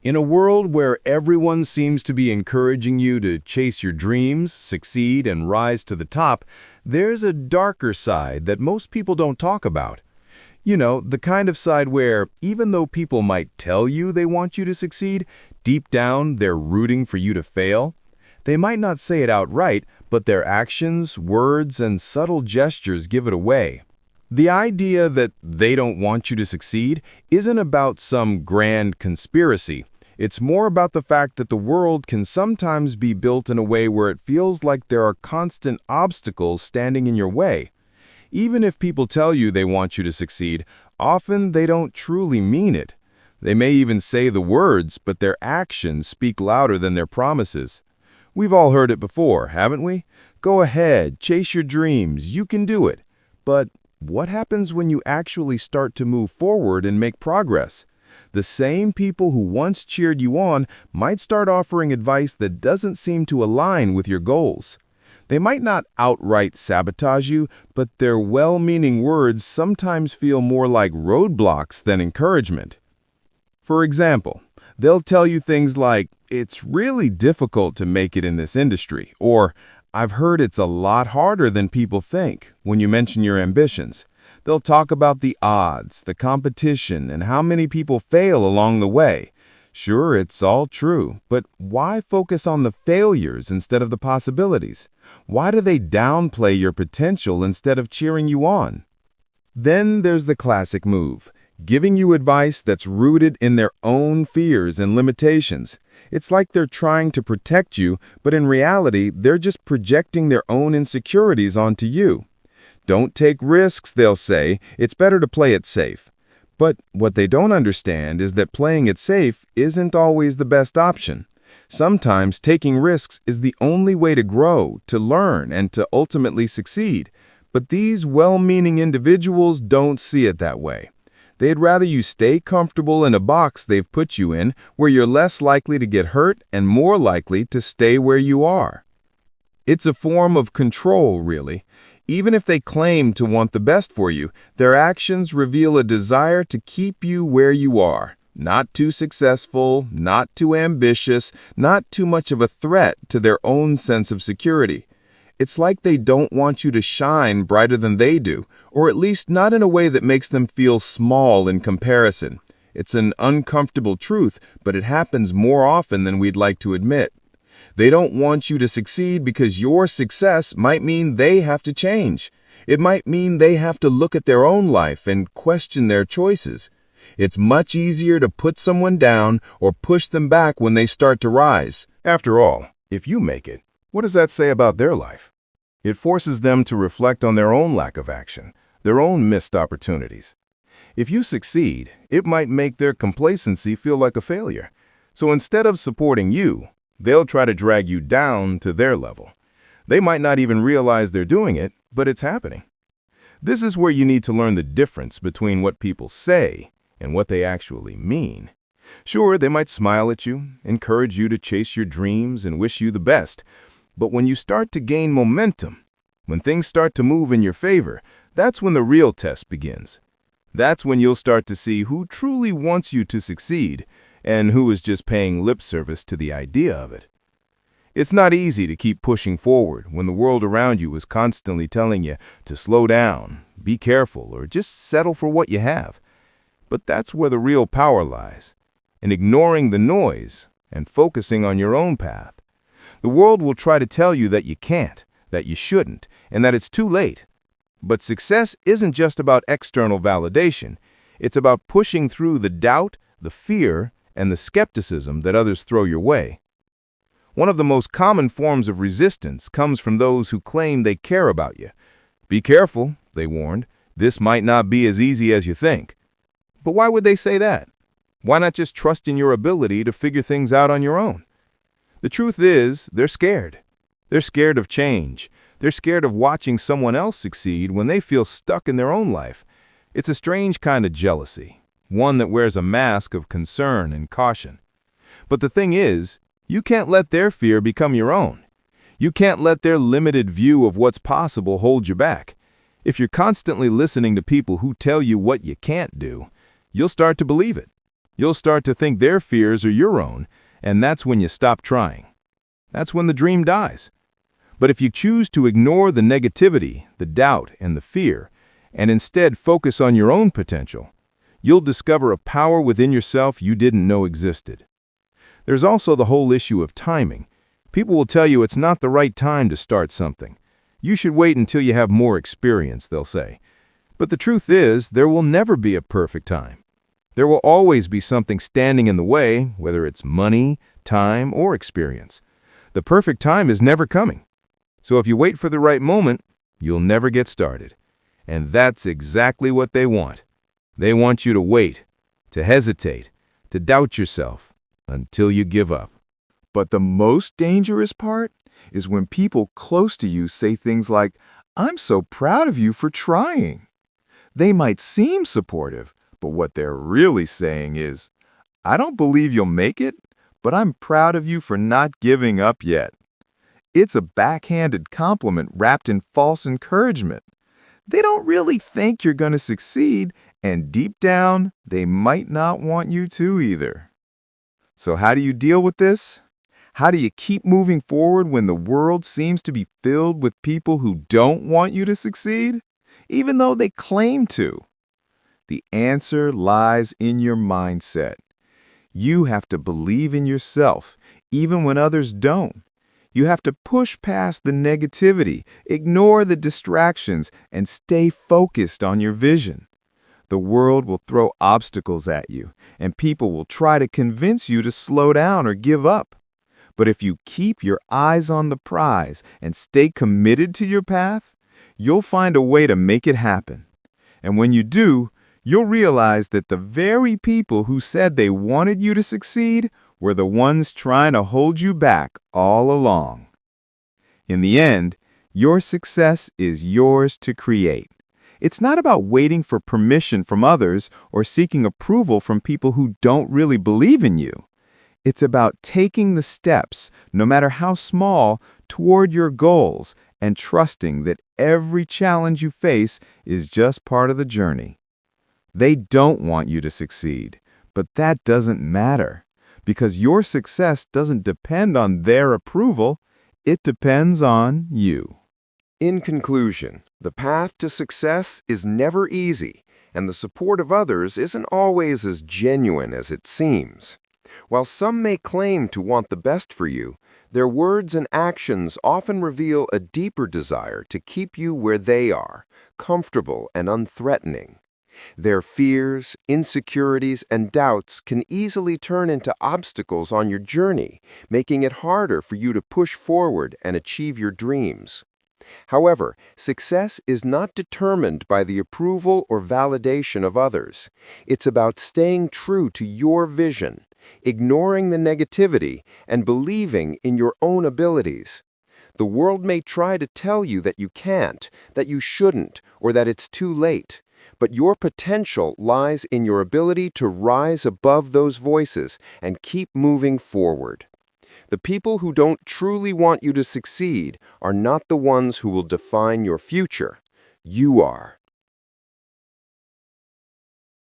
In a world where everyone seems to be encouraging you to chase your dreams, succeed, and rise to the top, there's a darker side that most people don't talk about. You know, the kind of side where, even though people might tell you they want you to succeed, deep down they're rooting for you to fail. They might not say it outright, but their actions, words, and subtle gestures give it away. The idea that they don't want you to succeed isn't about some grand conspiracy. It's more about the fact that the world can sometimes be built in a way where it feels like there are constant obstacles standing in your way. Even if people tell you they want you to succeed, often they don't truly mean it. They may even say the words, but their actions speak louder than their promises. We've all heard it before, haven't we? Go ahead, chase your dreams, you can do it. But what happens when you actually start to move forward and make progress? The same people who once cheered you on might start offering advice that doesn't seem to align with your goals. They might not outright sabotage you, but their well-meaning words sometimes feel more like roadblocks than encouragement. For example, they'll tell you things like, "It's really difficult to make it in this industry," or "I've heard it's a lot harder than people think," when you mention your ambitions. They'll talk about the odds, the competition, and how many people fail along the way. Sure, it's all true, but why focus on the failures instead of the possibilities? Why do they downplay your potential instead of cheering you on? Then there's the classic move, giving you advice that's rooted in their own fears and limitations. It's like they're trying to protect you, but in reality, they're just projecting their own insecurities onto you. Don't take risks, they'll say. It's better to play it safe. But what they don't understand is that playing it safe isn't always the best option. Sometimes taking risks is the only way to grow, to learn, and to ultimately succeed. But these well-meaning individuals don't see it that way. They'd rather you stay comfortable in a box they've put you in, where you're less likely to get hurt and more likely to stay where you are. It's a form of control, really. Even if they claim to want the best for you, their actions reveal a desire to keep you where you are. Not too successful, not too ambitious, not too much of a threat to their own sense of security. It's like they don't want you to shine brighter than they do, or at least not in a way that makes them feel small in comparison. It's an uncomfortable truth, but it happens more often than we'd like to admit. They don't want you to succeed because your success might mean they have to change. It might mean they have to look at their own life and question their choices. It's much easier to put someone down or push them back when they start to rise. After all, if you make it, what does that say about their life? It forces them to reflect on their own lack of action, their own missed opportunities. If you succeed, it might make their complacency feel like a failure. So instead of supporting you, they'll try to drag you down to their level. They might not even realize they're doing it, but it's happening. This is where you need to learn the difference between what people say and what they actually mean. Sure, they might smile at you, encourage you to chase your dreams, and wish you the best. But when you start to gain momentum, when things start to move in your favor, that's when the real test begins. That's when you'll start to see who truly wants you to succeed and who is just paying lip service to the idea of it. It's not easy to keep pushing forward when the world around you is constantly telling you to slow down, be careful, or just settle for what you have. But that's where the real power lies, in ignoring the noise and focusing on your own path. The world will try to tell you that you can't, that you shouldn't, and that it's too late. But success isn't just about external validation. It's about pushing through the doubt, the fear, and the skepticism that others throw your way. One of the most common forms of resistance comes from those who claim they care about you. Be careful, they warned. This might not be as easy as you think. But why would they say that? Why not just trust in your ability to figure things out on your own? The truth is, they're scared. They're scared of change. They're scared of watching someone else succeed when they feel stuck in their own life. It's a strange kind of jealousy, one that wears a mask of concern and caution. But the thing is, you can't let their fear become your own. You can't let their limited view of what's possible hold you back. If you're constantly listening to people who tell you what you can't do, you'll start to believe it. You'll start to think their fears are your own, and that's when you stop trying. That's when the dream dies. But if you choose to ignore the negativity, the doubt, and the fear, and instead focus on your own potential, you'll discover a power within yourself you didn't know existed. There's also the whole issue of timing. People will tell you it's not the right time to start something. You should wait until you have more experience, they'll say. But the truth is, there will never be a perfect time. There will always be something standing in the way, whether it's money, time, or experience. The perfect time is never coming. So if you wait for the right moment, you'll never get started. And that's exactly what they want. They want you to wait, to hesitate, to doubt yourself, until you give up. But the most dangerous part is when people close to you say things like, "I'm so proud of you for trying." They might seem supportive, but what they're really saying is, "I don't believe you'll make it, but I'm proud of you for not giving up yet." It's a backhanded compliment wrapped in false encouragement. They don't really think you're going to succeed, and deep down, they might not want you to either. So how do you deal with this? How do you keep moving forward when the world seems to be filled with people who don't want you to succeed, even though they claim to? The answer lies in your mindset. You have to believe in yourself, even when others don't. You have to push past the negativity, ignore the distractions, and stay focused on your vision. The world will throw obstacles at you, and people will try to convince you to slow down or give up. But if you keep your eyes on the prize and stay committed to your path, you'll find a way to make it happen. And when you do, you'll realize that the very people who said they wanted you to succeed were the ones trying to hold you back all along. In the end, your success is yours to create. It's not about waiting for permission from others or seeking approval from people who don't really believe in you. It's about taking the steps, no matter how small, toward your goals and trusting that every challenge you face is just part of the journey. They don't want you to succeed, but that doesn't matter, because your success doesn't depend on their approval, it depends on you. In conclusion, the path to success is never easy, and the support of others isn't always as genuine as it seems. While some may claim to want the best for you, their words and actions often reveal a deeper desire to keep you where they are, comfortable and unthreatening. Their fears, insecurities, and doubts can easily turn into obstacles on your journey, making it harder for you to push forward and achieve your dreams. However, success is not determined by the approval or validation of others. It's about staying true to your vision, ignoring the negativity, and believing in your own abilities. The world may try to tell you that you can't, that you shouldn't, or that it's too late. But your potential lies in your ability to rise above those voices and keep moving forward. The people who don't truly want you to succeed are not the ones who will define your future. You are.